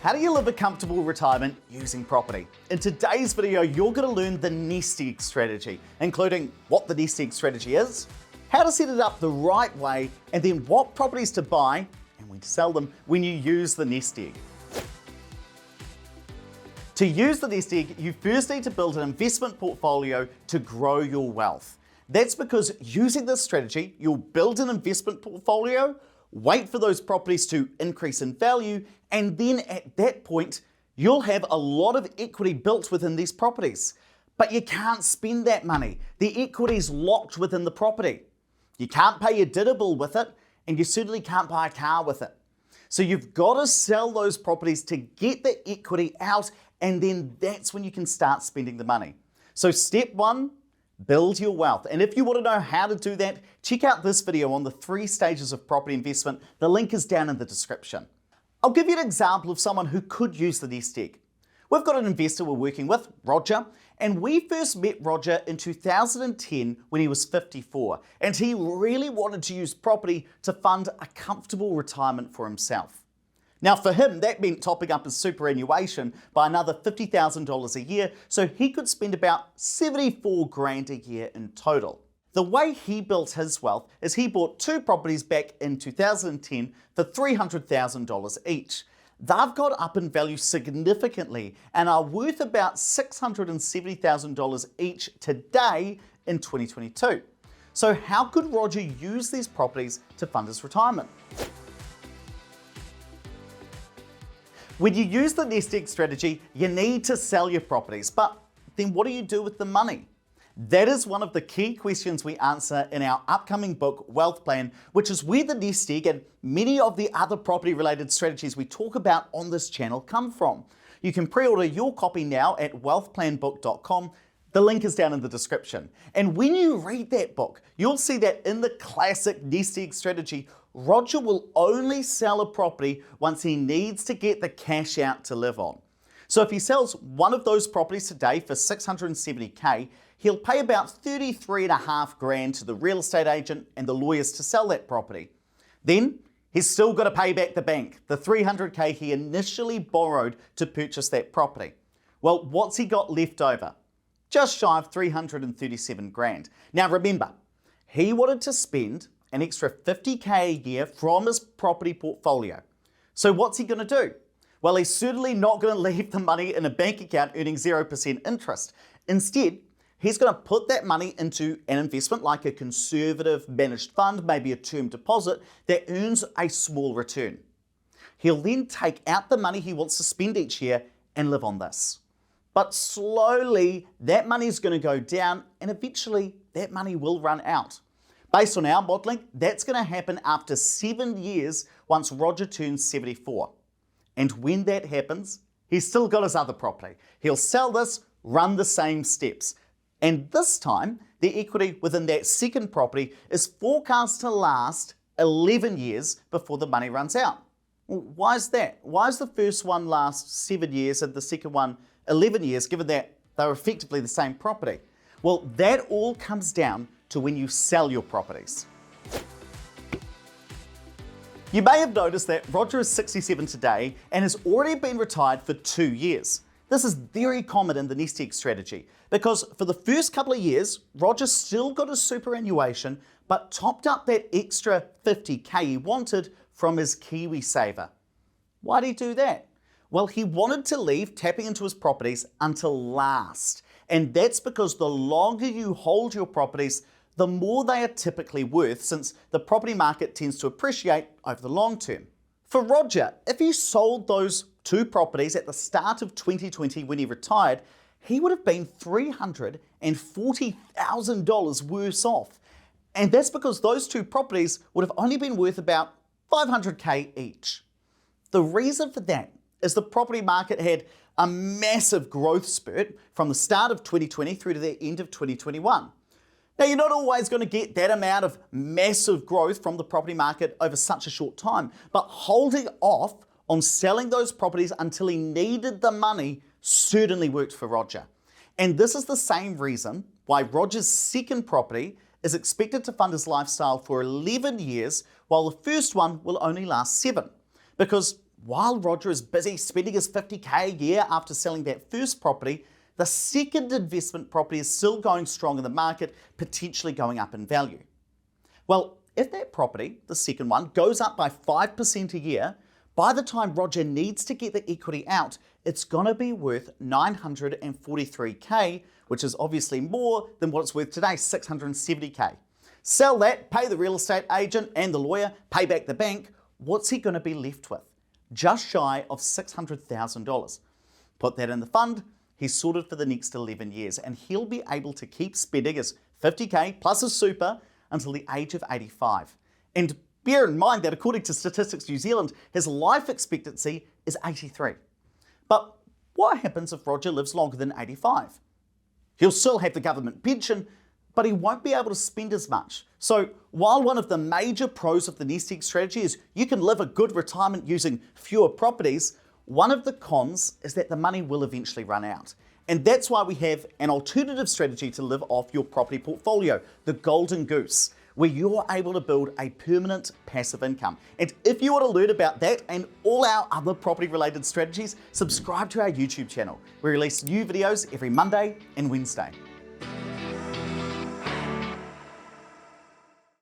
How do you live a comfortable retirement using property? In today's video, you're going to learn the nest egg strategy, including what the nest egg strategy is, how to set it up the right way, and then what properties to buy and when to sell them when you use the nest egg. To use the nest egg, you first need to build an investment portfolio to grow your wealth. That's because using this strategy, you'll build an investment portfolio, wait for those properties to increase in value, and then at that point, you'll have a lot of equity built within these properties. But you can't spend that money. The equity's locked within the property. You can't pay your dinner bill with it, and you certainly can't buy a car with it. So you've got to sell those properties to get the equity out, and then that's when you can start spending the money. So step one, build your wealth. And if you want to know how to do that, check out this video on the 3 stages of property investment. The link is down in the description. I'll give you an example of someone who could use the nest egg. We've got an investor we're working with, Roger, and we first met Roger in 2010 when he was 54, and he really wanted to use property to fund a comfortable retirement for himself. Now for him, that meant topping up his superannuation by another $50,000 a year, so he could spend about 74 grand a year in total. The way he built his wealth is he bought 2 properties back in 2010 for $300,000 each. They've got up in value significantly and are worth about $670,000 each today in 2022. So how could Roger use these properties to fund his retirement? When you use the nest egg strategy, you need to sell your properties, but then what do you do with the money? That is one of the key questions we answer in our upcoming book, Wealth Plan, which is where the nest egg and many of the other property-related strategies we talk about on this channel come from. You can pre-order your copy now at wealthplanbook.com. The link is down in the description. And when you read that book, you'll see that in the classic nest egg strategy, Roger will only sell a property once he needs to get the cash out to live on. So if he sells one of those properties today for $670K, he'll pay about 33.5 grand to the real estate agent and the lawyers to sell that property. Then he's still got to pay back the bank, the $300K he initially borrowed to purchase that property. Well, what's he got left over? Just shy of 337 grand. Now remember, he wanted to spend an extra $50K a year from his property portfolio. So what's he going to do? Well, he's certainly not going to leave the money in a bank account earning 0% interest. Instead, he's going to put that money into an investment like a conservative managed fund, maybe a term deposit that earns a small return. He'll then take out the money he wants to spend each year and live on this. But slowly, that money is going to go down and eventually that money will run out. Based on our modeling, that's going to happen after 7 years once Roger turns 74. And when that happens, he's still got his other property. He'll sell this, run the same steps. And this time, the equity within that second property is forecast to last 11 years before the money runs out. Well, why is that? Why does the first one last 7 years and the second one 11 years, given that they're effectively the same property? Well, that all comes down to when you sell your properties. You may have noticed that Roger is 67 today and has already been retired for 2 years. This is very common in the nest egg strategy because for the first couple of years, Roger still got his superannuation but topped up that extra 50K he wanted from his Kiwi saver. Why did he do that? Well, he wanted to leave tapping into his properties until last. And that's because the longer you hold your properties, the more they are typically worth, since the property market tends to appreciate over the long term. For Roger, if he sold those 2 properties at the start of 2020 when he retired, he would have been $340,000 worse off. And that's because those 2 properties would have only been worth about $500K each. The reason for that is the property market had a massive growth spurt from the start of 2020 through to the end of 2021. Now, you're not always going to get that amount of massive growth from the property market over such a short time, but holding off on selling those properties until he needed the money certainly worked for Roger. And this is the same reason why Roger's second property is expected to fund his lifestyle for 11 years, while the first one will only last 7. Because While Roger is busy spending his 50K a year after selling that first property, the second investment property is still going strong in the market, potentially going up in value. Well, if that property, the second one, goes up by 5% a year, by the time Roger needs to get the equity out, it's going to be worth 943K, which is obviously more than what it's worth today, 670K. Sell that, pay the real estate agent and the lawyer, pay back the bank. What's he going to be left with? Just shy of $600,000. Put that in the fund, he's sorted for the next 11 years, and he'll be able to keep spending his 50K plus his super until the age of 85. And bear in mind that according to Statistics New Zealand, his life expectancy is 83. But what happens if Roger lives longer than 85? He'll still have the government pension, but he won't be able to spend as much. So while one of the major pros of the nest egg strategy is you can live a good retirement using fewer properties, one of the cons is that the money will eventually run out. And that's why we have an alternative strategy to live off your property portfolio, the golden goose, where you're able to build a permanent passive income. And if you want to learn about that and all our other property related strategies, subscribe to our YouTube channel. We release new videos every Monday and Wednesday.